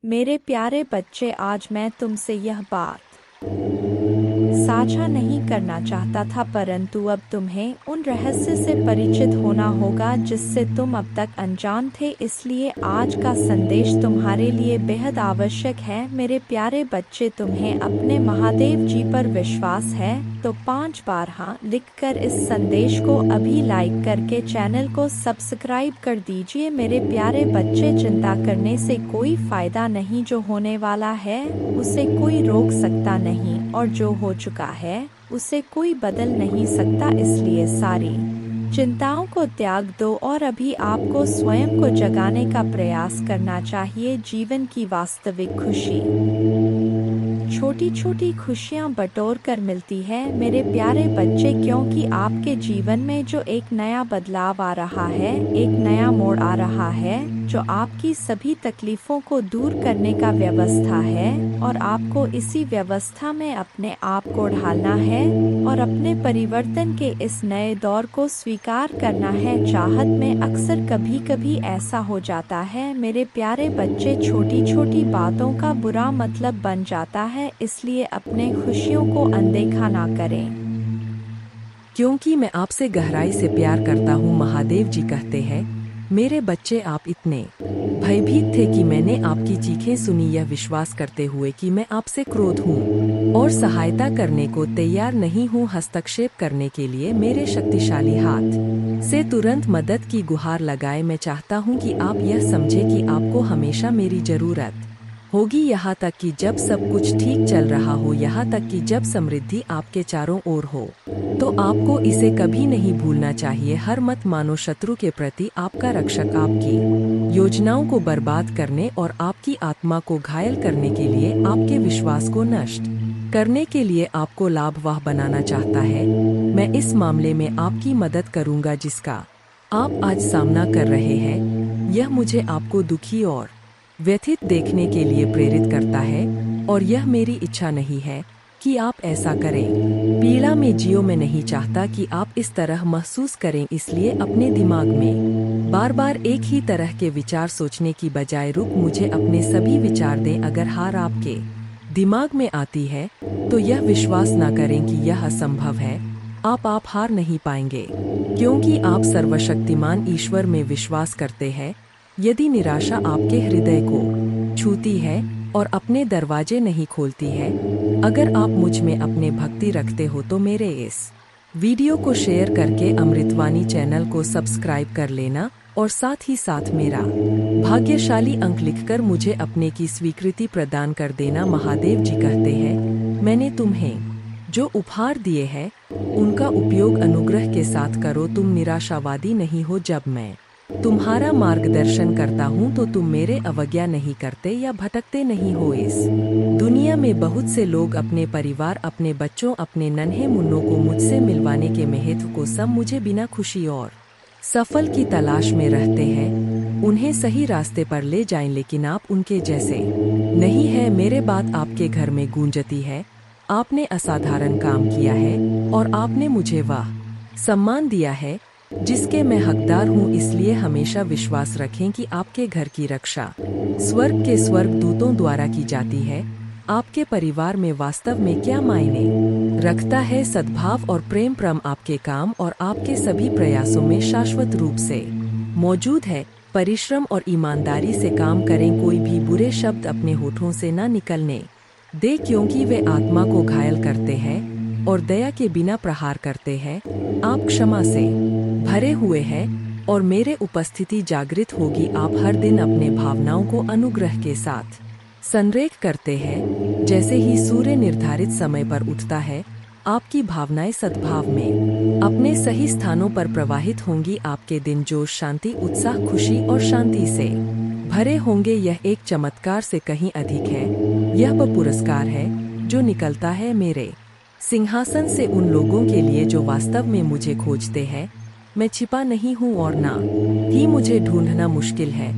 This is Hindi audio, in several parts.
मेरे प्यारे बच्चे, आज मैं तुमसे यह बात साझा नहीं करना चाहता था, परंतु अब तुम्हें उन रहस्य से परिचित होना होगा जिससे तुम अब तक अनजान थे। इसलिए आज का संदेश तुम्हारे लिए बेहद आवश्यक है। मेरे प्यारे बच्चे, तुम्हें अपने महादेव जी पर विश्वास है तो 5 बार हाँ लिखकर इस संदेश को अभी लाइक करके चैनल को सब्सक्राइब कर दीजिए। मेरे प्यारे बच्चे, चिंता करने से कोई फायदा नहीं। जो होने वाला है उसे कोई रोक सकता नहीं, और जो हो चुका है उसे कोई बदल नहीं सकता। इसलिए सारी चिंताओं को त्याग दो और अभी आपको स्वयं को जगाने का प्रयास करना चाहिए। जीवन की वास्तविक खुशी छोटी छोटी खुशियां बटोर कर मिलती है मेरे प्यारे बच्चे, क्योंकि आपके जीवन में जो एक नया बदलाव आ रहा है, एक नया मोड़ आ रहा है जो आपकी सभी तकलीफों को दूर करने का व्यवस्था है, और आपको इसी व्यवस्था में अपने आप को ढालना है और अपने परिवर्तन के इस नए दौर को स्वीकार करना है। चाहत में अक्सर कभी कभी ऐसा हो जाता है मेरे प्यारे बच्चे, छोटी छोटी बातों का बुरा मतलब बन जाता है। इसलिए अपने खुशियों को अनदेखा ना करें। क्योंकि मैं आपसे गहराई से प्यार करता हूँ, महादेव जी कहते हैं। मेरे बच्चे, आप इतने भयभीत थे कि मैंने आपकी चीखें सुनी, यह विश्वास करते हुए कि मैं आपसे क्रोध हूँ और सहायता करने को तैयार नहीं हूँ। हस्तक्षेप करने के लिए मेरे शक्तिशाली हाथ से तुरंत मदद की गुहार लगाए। मैं चाहता हूँ कि आप यह समझें कि आपको हमेशा मेरी जरूरत होगी, यहाँ तक कि जब सब कुछ ठीक चल रहा हो, यहाँ तक कि जब समृद्धि आपके चारों ओर हो। तो आपको इसे कभी नहीं भूलना चाहिए। हर मत मानो शत्रु के प्रति आपका रक्षक आपकी योजनाओं को बर्बाद करने और आपकी आत्मा को घायल करने के लिए, आपके विश्वास को नष्ट करने के लिए आपको लाभवाह बनाना चाहता है। मैं इस मामले में आपकी मदद करूंगा जिसका आप आज सामना कर रहे हैं। यह मुझे आपको दुखी और व्यथित देखने के लिए प्रेरित करता है, और यह मेरी इच्छा नहीं है कि आप ऐसा करें। पीड़ा में जियो। मैं नहीं चाहता कि आप इस तरह महसूस करें। इसलिए अपने दिमाग में बार बार एक ही तरह के विचार सोचने की बजाय मुझे अपने सभी विचार दें। अगर हार आपके दिमाग में आती है तो यह विश्वास ना करें कि यह असंभव है। आप हार नहीं पाएंगे, क्योंकि आप सर्वशक्तिमान ईश्वर में विश्वास करते हैं। यदि निराशा आपके हृदय को छूती है और अपने दरवाजे नहीं खोलती है, अगर आप मुझ में अपने भक्ति रखते हो तो मेरे इस वीडियो को शेयर करके अमृतवाणी चैनल को सब्सक्राइब कर लेना, और साथ ही साथ मेरा भाग्यशाली अंक लिखकर मुझे अपने की स्वीकृति प्रदान कर देना। महादेव जी कहते हैं, मैंने तुम्हें जो उपहार दिए हैं उनका उपयोग अनुग्रह के साथ करो। तुम निराशावादी नहीं हो। जब मैं तुम्हारा मार्गदर्शन करता हूँ तो तुम मेरे अवज्ञा नहीं करते या भटकते नहीं हो। इस दुनिया में बहुत से लोग अपने परिवार, अपने बच्चों, अपने नन्हे मुन्नों को मुझसे मिलवाने के महत्व को मुझे बिना खुशी और सफल की तलाश में रहते हैं। उन्हें सही रास्ते पर ले जाएं, लेकिन आप उनके जैसे नहीं है। मेरे बात आपके घर में गूंजती है। आपने असाधारण काम किया है और आपने मुझे वह सम्मान दिया है जिसके मैं हकदार हूँ। इसलिए हमेशा विश्वास रखें कि आपके घर की रक्षा स्वर्ग के स्वर्गदूतों द्वारा की जाती है। आपके परिवार में वास्तव में क्या मायने रखता है? सद्भाव और प्रेम परम आपके काम और आपके सभी प्रयासों में शाश्वत रूप से मौजूद है। परिश्रम और ईमानदारी से काम करें। कोई भी बुरे शब्द अपने होठों से न निकलने दे, क्योंकि वे आत्मा को घायल करते हैं और दया के बिना प्रहार करते हैं। आप क्षमा से भरे हुए हैं और मेरे उपस्थिति जागृत होगी। आप हर दिन अपने भावनाओं को अनुग्रह के साथ संरेख करते हैं। जैसे ही सूर्य निर्धारित समय पर उठता है, आपकी भावनाएं सद्भाव में अपने सही स्थानों पर प्रवाहित होंगी। आपके दिन जोश, शांति, उत्साह, खुशी और शांति से भरे होंगे। यह एक चमत्कार से कहीं अधिक है। यह वह पुरस्कार है जो निकलता है मेरे सिंहासन से उन लोगों के लिए जो वास्तव में मुझे खोजते हैं। मैं छिपा नहीं हूँ और ना ही मुझे ढूंढना मुश्किल है।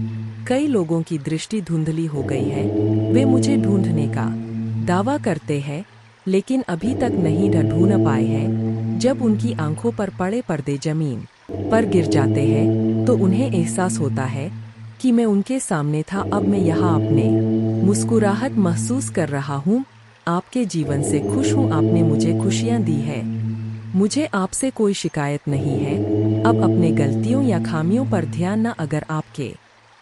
कई लोगों की दृष्टि धुंधली हो गई है। वे मुझे ढूंढने का दावा करते हैं, लेकिन अभी तक नहीं ढूंढ पाए हैं। जब उनकी आंखों पर पड़े पर्दे जमीन पर गिर जाते हैं तो उन्हें एहसास होता है कि मैं उनके सामने था। अब मैं यहाँ अपने मुस्कुराहट महसूस कर रहा हूँ। आपके जीवन से खुश हूँ, आपने मुझे खुशियाँ दी है। मुझे आपसे कोई शिकायत नहीं है। अब अपने गलतियों या खामियों पर ध्यान न, अगर आपके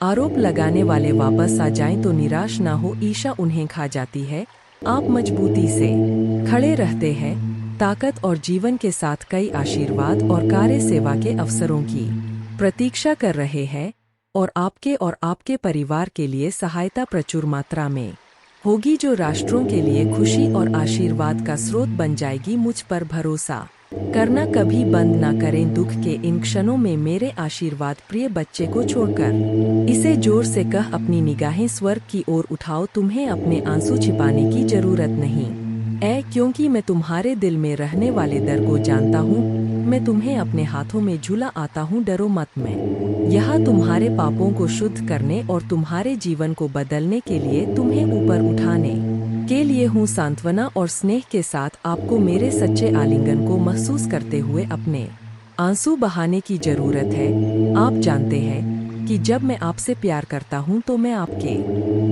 आरोप लगाने वाले वापस आ जाएं तो निराश ना हो, ईर्ष्या उन्हें खा जाती है। आप मजबूती से खड़े रहते हैं, ताकत और जीवन के साथ कई आशीर्वाद और कार्य सेवा के अवसरों की प्रतीक्षा कर रहे हैं और आपके परिवार के लिए सहायता प्रचुर मात्रा में होगी, जो राष्ट्रों के लिए खुशी और आशीर्वाद का स्रोत बन जाएगी। मुझ पर भरोसा करना कभी बंद ना करें। दुख के इन क्षणों में मेरे आशीर्वाद, प्रिय बच्चे को छोड़कर इसे जोर से कह, अपनी निगाहें स्वर्ग की ओर उठाओ। तुम्हें अपने आंसू छिपाने की जरूरत नहीं क्योंकि मैं तुम्हारे दिल में रहने वाले डर को जानता हूँ। मैं तुम्हें अपने हाथों में झूला आता हूँ, डरो मत। मैं यहाँ तुम्हारे पापों को शुद्ध करने और तुम्हारे जीवन को बदलने के लिए, तुम्हें ऊपर उठाने के लिए हूँ। सांत्वना और स्नेह के साथ आपको मेरे सच्चे आलिंगन को महसूस करते हुए अपने आंसू बहाने की जरूरत है। आप जानते हैं कि जब मैं आपसे प्यार करता हूँ तो मैं आपके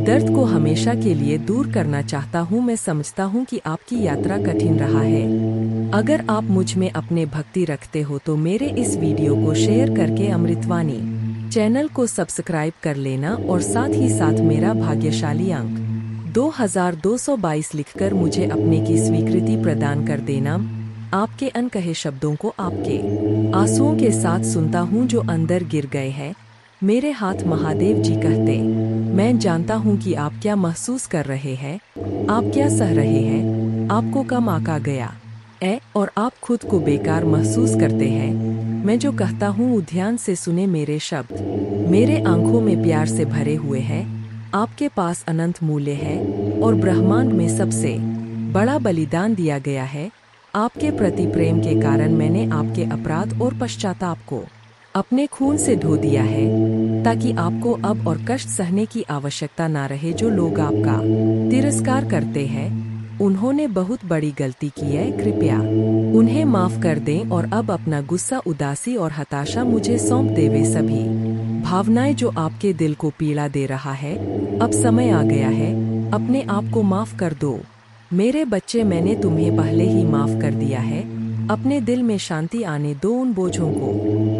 दर्द को हमेशा के लिए दूर करना चाहता हूँ। मैं समझता हूँ कि आपकी यात्रा कठिन रहा है। अगर आप मुझ में अपने भक्ति रखते हो तो मेरे इस वीडियो को शेयर करके अमृतवाणी चैनल को सब्सक्राइब कर लेना और साथ ही साथ मेरा भाग्यशाली अंक 2222 लिखकर मुझे अपने की स्वीकृति प्रदान कर देना। आपके अनकहे शब्दों को आपके आंसुओं के साथ सुनता हूँ जो अंदर गिर गए हैं। मेरे हाथ महादेव जी कहते, मैं जानता हूँ कि आप क्या महसूस कर रहे हैं, आप क्या सह रहे हैं। आपको कम आका गया और आप खुद को बेकार महसूस करते हैं। मैं जो कहता हूँ ध्यान से सुने, मेरे शब्द मेरे आंखों में प्यार से भरे हुए हैं। आपके पास अनंत मूल्य है और ब्रह्मांड में सबसे बड़ा बलिदान दिया गया है। आपके प्रति प्रेम के कारण मैंने आपके अपराध और पश्चाताप को अपने खून से धो दिया है, ताकि आपको अब और कष्ट सहने की आवश्यकता ना रहे। जो लोग आपका तिरस्कार करते हैं उन्होंने बहुत बड़ी गलती की है, कृपया उन्हें माफ कर दें और अब अपना गुस्सा, उदासी और हताशा मुझे सौंप दे। वे सभी भावनाएं जो आपके दिल को पीड़ा दे रहा है, अब समय आ गया है, अपने आप को माफ कर दो। मेरे बच्चे, मैंने तुम्हें पहले ही माफ कर दिया है। अपने दिल में शांति आने दो, उन बोझों को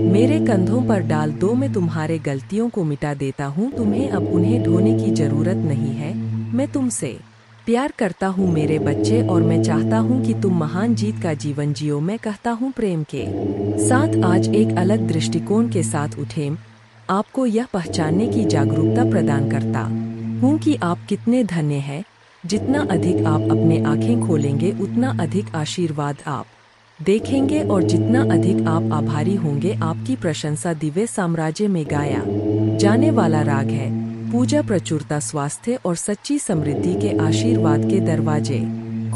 मेरे कंधों पर डाल दो। मैं तुम्हारे गलतियों को मिटा देता हूँ, तुम्हें अब उन्हें ढोने की जरूरत नहीं है। मैं तुमसे प्यार करता हूँ मेरे बच्चे, और मैं चाहता हूँ कि तुम महान जीत का जीवन जियो। मैं कहता हूँ प्रेम के साथ आज एक अलग दृष्टिकोण के साथ उठें। आपको यह पहचानने की जागरूकता प्रदान करता हूँ कि आप कितने धन्य हैं। जितना अधिक आप अपने आंखें खोलेंगे उतना अधिक आशीर्वाद आप देखेंगे, और जितना अधिक आप आभारी होंगे, आपकी प्रशंसा दिव्य साम्राज्य में गाया जाने वाला राग है। पूजा, प्रचुरता, स्वास्थ्य और सच्ची समृद्धि के आशीर्वाद के दरवाजे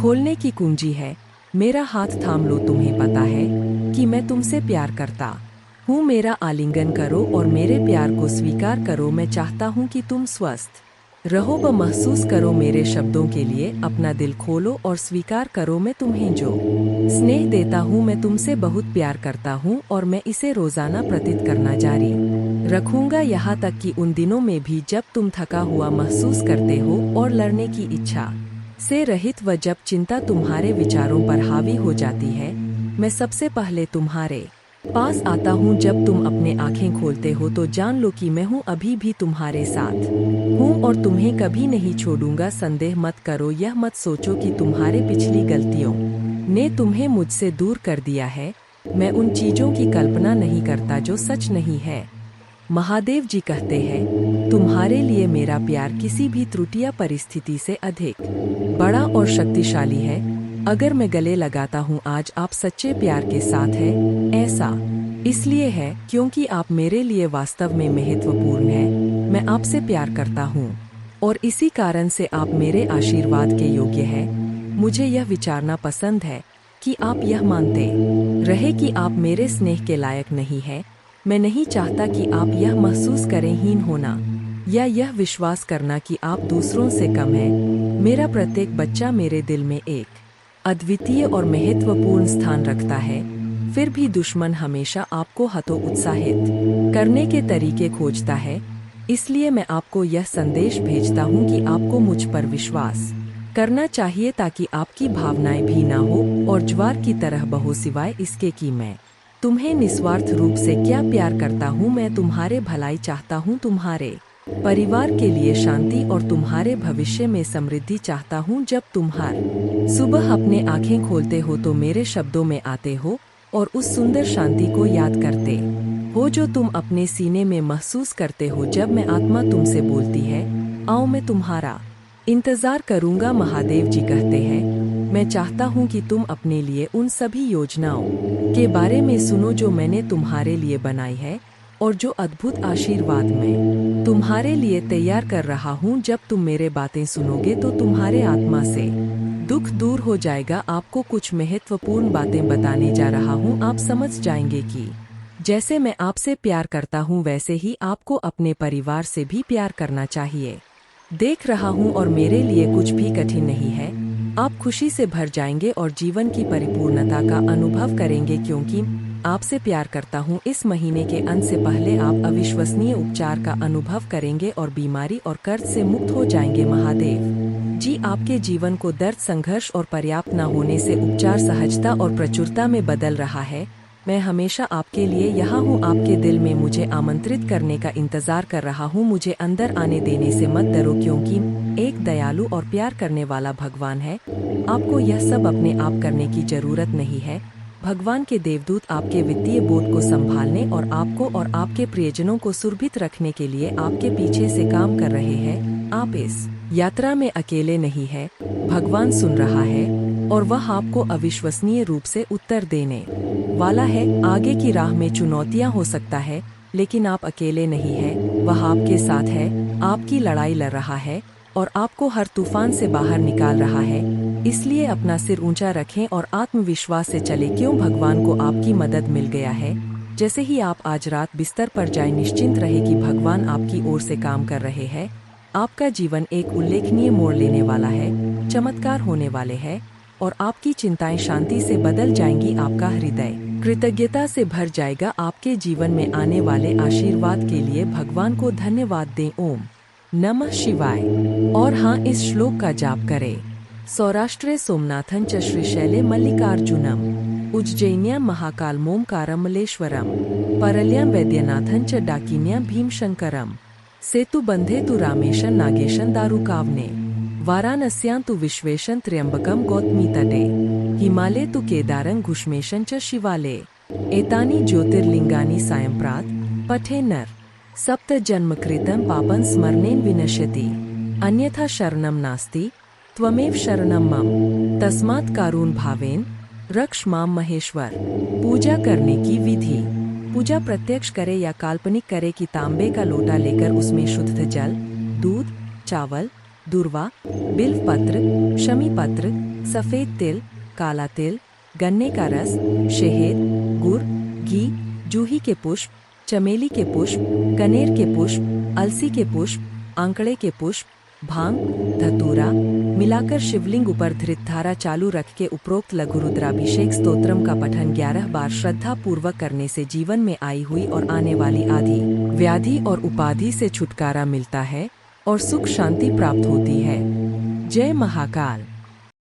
खोलने की कुंजी है। मेरा हाथ थाम लो, तुम्हें पता है कि मैं तुमसे प्यार करता हूँ। मेरा आलिंगन करो और मेरे प्यार को स्वीकार करो। मैं चाहता हूँ कि तुम स्वस्थ रहो व महसूस करो। मेरे शब्दों के लिए अपना दिल खोलो और स्वीकार करो। मैं तुम्हें जो स्नेह देता हूँ, मैं तुमसे बहुत प्यार करता हूँ और मैं इसे रोजाना प्रतीत करना जारी रखूंगा, यहाँ तक कि उन दिनों में भी जब तुम थका हुआ महसूस करते हो और लड़ने की इच्छा से रहित, व जब चिंता तुम्हारे विचारों पर हावी हो जाती है। मैं सबसे पहले तुम्हारे पास आता हूँ। जब तुम अपने आंखें खोलते हो तो जान लो कि मैं हूँ, अभी भी तुम्हारे साथ हूँ और तुम्हें कभी नहीं छोड़ूंगा। संदेह मत करो, यह मत सोचो कि तुम्हारे पिछली गलतियों ने तुम्हें मुझसे दूर कर दिया है। मैं उन चीजों की कल्पना नहीं करता जो सच नहीं है। महादेव जी कहते हैं, तुम्हारे लिए मेरा प्यार किसी भी त्रुटिया परिस्थिति से अधिक बड़ा और शक्तिशाली है। अगर मैं गले लगाता हूँ आज, आप सच्चे प्यार के साथ हैं। ऐसा इसलिए है क्योंकि आप मेरे लिए वास्तव में महत्वपूर्ण हैं। मैं आपसे प्यार करता हूँ और इसी कारण से आप मेरे आशीर्वाद के योग्य हैं। मुझे यह विचारना पसंद है कि आप यह मानते रहे कि आप मेरे स्नेह के लायक नहीं हैं। मैं नहीं चाहता कि आप यह महसूस करें हीन होना या यह विश्वास करना कि आप दूसरों से कम हैं। मेरा प्रत्येक बच्चा मेरे दिल में एक अद्वितीय और महत्वपूर्ण स्थान रखता है। फिर भी दुश्मन हमेशा आपको हतोत्साहित करने के तरीके खोजता है। इसलिए मैं आपको यह संदेश भेजता हूँ कि आपको मुझ पर विश्वास करना चाहिए ताकि आपकी भावनाएं भी ना हो और ज्वार की तरह बहो, सिवाय इसके कि मैं तुम्हें निस्वार्थ रूप से क्या प्यार करता हूँ। मैं तुम्हारे भलाई चाहता हूँ, तुम्हारे परिवार के लिए शांति और तुम्हारे भविष्य में समृद्धि चाहता हूँ। जब तुम हर सुबह अपने आंखें खोलते हो तो मेरे शब्दों में आते हो और उस सुंदर शांति को याद करते हो जो तुम अपने सीने में महसूस करते हो जब मैं आत्मा तुमसे बोलती है, आओ मैं तुम्हारा इंतजार करूंगा। महादेव जी कहते हैं, मैं चाहता हूं कि तुम अपने लिए उन सभी योजनाओं के बारे में सुनो जो मैंने तुम्हारे लिए बनाई है और जो अद्भुत आशीर्वाद मैं तुम्हारे लिए तैयार कर रहा हूं। जब तुम मेरे बातें सुनोगे तो तुम्हारे आत्मा से दुख दूर हो जाएगा। आपको कुछ महत्वपूर्ण बातें बताने जा रहा हूं। आप समझ जाएंगे कि जैसे मैं आपसे प्यार करता हूं वैसे ही आपको अपने परिवार से भी प्यार करना चाहिए। देख रहा हूं और मेरे लिए कुछ भी कठिन नहीं है। आप खुशी से भर जाएंगे और जीवन की परिपूर्णता का अनुभव करेंगे क्योंकि आपसे प्यार करता हूं। इस महीने के अंत से पहले आप अविश्वसनीय उपचार का अनुभव करेंगे और बीमारी और कर्ज से मुक्त हो जाएंगे। महादेव जी आपके जीवन को दर्द, संघर्ष और पर्याप्त न होने से उपचार सहजता और प्रचुरता में बदल रहा है। मैं हमेशा आपके लिए यहाँ हूँ। आपके दिल में मुझे आमंत्रित करने का इंतजार कर रहा हूँ। मुझे अंदर आने देने से मत डरो क्योंकि एक दयालु और प्यार करने वाला भगवान है। आपको यह सब अपने आप करने की जरूरत नहीं है। भगवान के देवदूत आपके वित्तीय बोझ को संभालने और आपको और आपके प्रियजनों को सुरक्षित रखने के लिए आपके पीछे से काम कर रहे हैं। आप इस यात्रा में अकेले नहीं हैं। भगवान सुन रहा है और वह आपको अविश्वसनीय रूप से उत्तर देने वाला है। आगे की राह में चुनौतियां हो सकता है लेकिन आप अकेले नहीं हैं। वह आपके साथ है, आपकी लड़ाई लड़ रहा है और आपको हर तूफान से बाहर निकाल रहा है। इसलिए अपना सिर ऊंचा रखें और आत्मविश्वास से चले क्यों भगवान को आपकी मदद मिल गया है। जैसे ही आप आज रात बिस्तर पर जाएं, निश्चिंत रहे कि भगवान आपकी ओर से काम कर रहे हैं। आपका जीवन एक उल्लेखनीय मोड़ लेने वाला है, चमत्कार होने वाले हैं और आपकी चिंताएं शांति से बदल जाएंगी। आपका हृदय कृतज्ञता से भर जाएगा। आपके जीवन में आने वाले आशीर्वाद के लिए भगवान को धन्यवाद दें। ओम नमः शिवाय। और हाँ, इस श्लोक का जाप करें। सौराष्ट्रे सोमनाथं च श्रीशैले मल्लिकार्जुनम, उज्जैन्यां महाकालमोमकारमलेश्वरम, परल्यां वैद्यनाथं च डाकिन्यां भीमशंकरम, सेतुबंधे तु रामेशं नागेशं दारुकावने, वाराणस्यां तु विश्वेशं त्र्यंबकं गौतमी तटे, हिमालये तु केदारं घुष्मेशं च शिवाले, एतानि ज्योतिर्लिंगानि सायंप्रात पठे नर, सप्त जन्मकृतं पापं स्मरणेन विनश्यति, अन्यथा शरणं नास्ति त्वमेव शरणं मम, तस्मात् कारुण भावेन रक्ष माम महेश्वर। पूजा करने की विधि। पूजा प्रत्यक्ष करे या काल्पनिक करे कि तांबे का लोटा लेकर उसमें शुद्ध जल, दूध, चावल, दूर्वा, बिल्व पत्र, शमी पत्र, सफेद तिल, काला तिल, गन्ने का रस, शहद, गुड़, घी, जूही के पुष्प, चमेली के पुष्प, कनेर के पुष्प, अलसी के पुष्प, आंकड़े के पुष्प, भांग, धतूरा मिलाकर शिवलिंग ऊपर धृत धारा चालू रख के उपरोक्त लघु रुद्राभिषेक स्तोत्रम का पठन 11 बार श्रद्धा पूर्वक करने से जीवन में आई हुई और आने वाली आदि व्याधि और उपाधि से छुटकारा मिलता है और सुख शांति प्राप्त होती है। जय महाकाल।